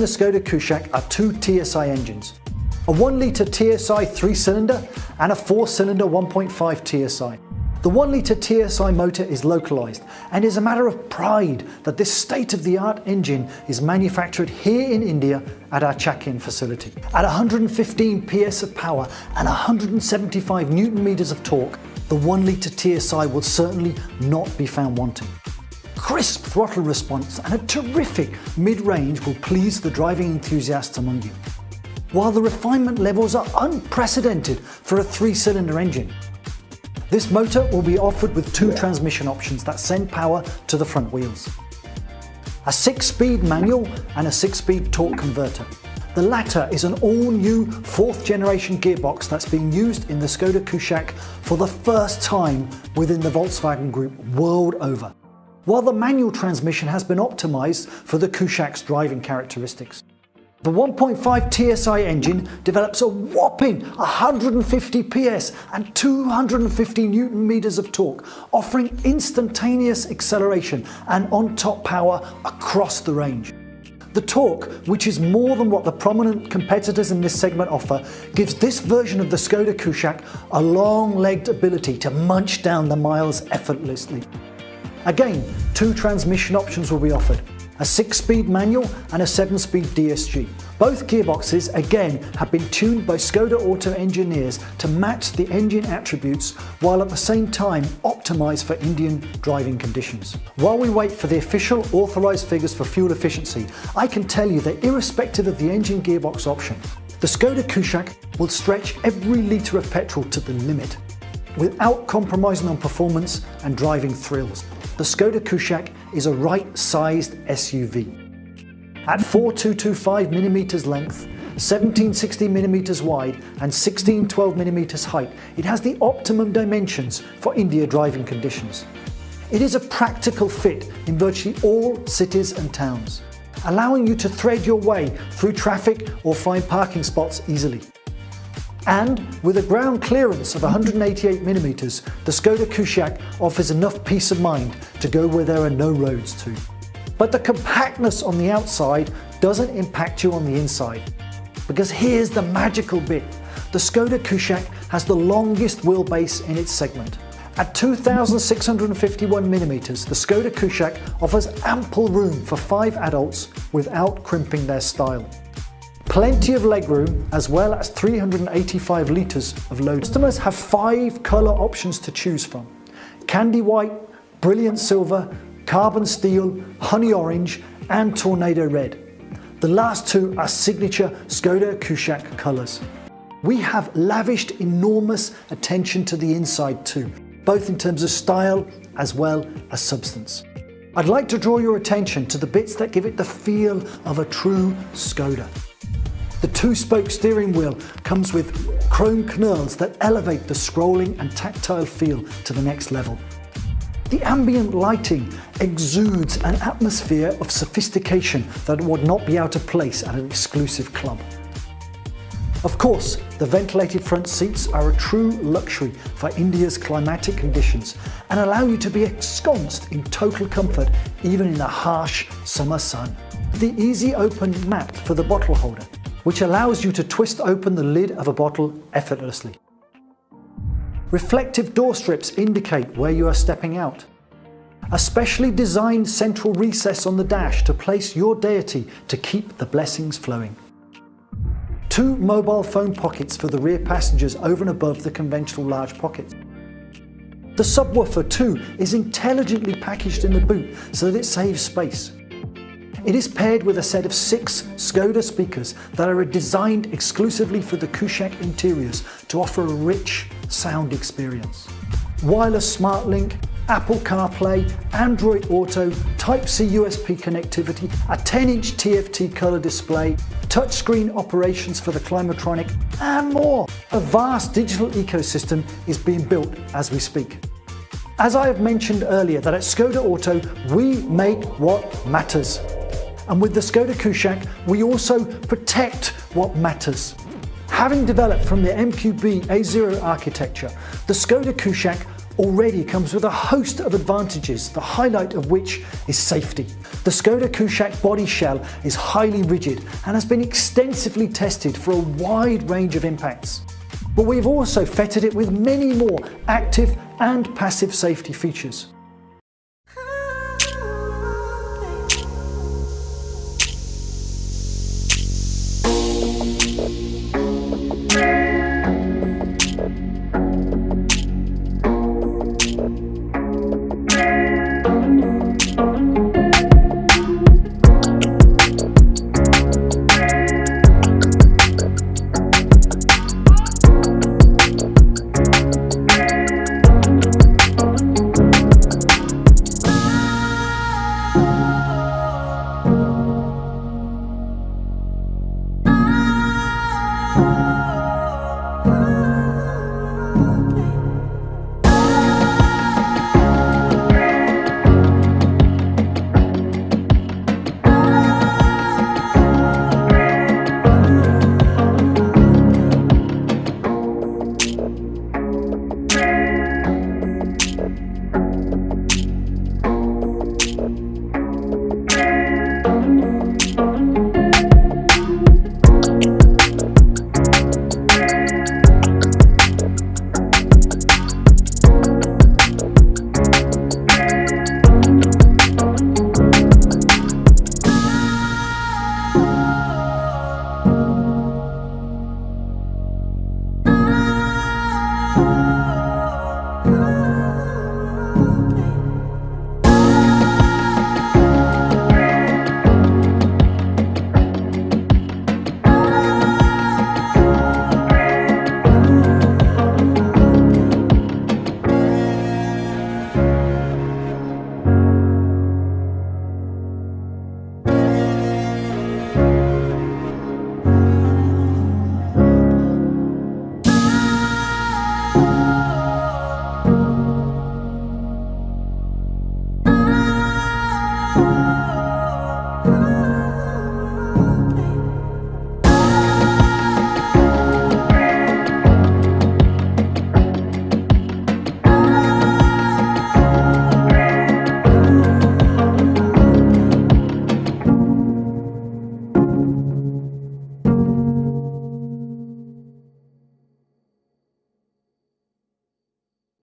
the Skoda KUSHAQ are two TSI engines, a 1-litre TSI 3-cylinder and a 4-cylinder 1.5 TSI. The 1-litre TSI motor is localised, and it is a matter of pride that this state-of-the-art engine is manufactured here in India at our Chakin facility. At 115 PS of power and 175 Newton meters of torque, the 1-litre TSI will certainly not be found wanting. Crisp throttle response and a terrific mid-range will please the driving enthusiasts among you, while the refinement levels are unprecedented for a 3-cylinder engine. This motor will be offered with two transmission options that send power to the front wheels. A 6-speed manual and a 6-speed torque converter. The latter is an all-new 4th generation gearbox that's being used in the Skoda KUSHAQ for the first time within the Volkswagen Group world over, while the manual transmission has been optimized for the KUSHAQ's driving characteristics. The 1.5 TSI engine develops a whopping 150 PS and 250 Newton meters of torque, offering instantaneous acceleration and on-top power across the range. The torque, which is more than what the prominent competitors in this segment offer, gives this version of the Skoda KUSHAQ a long-legged ability to munch down the miles effortlessly. Again, two transmission options will be offered, a 6-speed manual and a 7-speed DSG. Both gearboxes again have been tuned by Skoda Auto engineers to match the engine attributes while at the same time optimised for Indian driving conditions. While we wait for the official authorised figures for fuel efficiency, I can tell you that irrespective of the engine gearbox option, the Skoda KUSHAQ will stretch every litre of petrol to the limit without compromising on performance and driving thrills. The Skoda KUSHAQ is a right-sized SUV. At 4225mm length, 1760mm wide and 1612mm height, it has the optimum dimensions for India driving conditions. It is a practical fit in virtually all cities and towns, allowing you to thread your way through traffic or find parking spots easily. And with a ground clearance of 188mm, the Skoda KUSHAQ offers enough peace of mind to go where there are no roads to. But the compactness on the outside doesn't impact you on the inside. Because here's the magical bit. The Skoda KUSHAQ has the longest wheelbase in its segment. At 2651mm, the Skoda KUSHAQ offers ample room for 5 adults without crimping their style. Plenty of legroom as well as 385 litres of load. Customers have 5 colour options to choose from: candy white, brilliant silver, carbon steel, honey orange and tornado red. The last two are signature Skoda KUSHAQ colours. We have lavished enormous attention to the inside too, both in terms of style as well as substance. I'd like to draw your attention to the bits that give it the feel of a true Skoda. The 2-spoke steering wheel comes with chrome knurls that elevate the scrolling and tactile feel to the next level. The ambient lighting exudes an atmosphere of sophistication that would not be out of place at an exclusive club. Of course, the ventilated front seats are a true luxury for India's climatic conditions and allow you to be ensconced in total comfort even in the harsh summer sun. The easy open mat for the bottle holder, which allows you to twist open the lid of a bottle effortlessly. Reflective door strips indicate where you are stepping out. A specially designed central recess on the dash to place your deity to keep the blessings flowing. 2 mobile phone pockets for the rear passengers over and above the conventional large pockets. The subwoofer too is intelligently packaged in the boot so that it saves space. It is paired with a set of 6 Skoda speakers that are designed exclusively for the KUSHAQ interiors to offer a rich sound experience. Wireless SmartLink, Apple CarPlay, Android Auto, Type-C USB connectivity, a 10-inch TFT color display, touchscreen operations for the Climatronic, and more. A vast digital ecosystem is being built as we speak. As I have mentioned earlier, that at Skoda Auto we make what matters. And with the Skoda KUSHAQ, we also protect what matters. Having developed from the MQB A0 architecture, the Skoda KUSHAQ already comes with a host of advantages, the highlight of which is safety. The Skoda KUSHAQ body shell is highly rigid and has been extensively tested for a wide range of impacts. But we've also fitted it with many more active and passive safety features.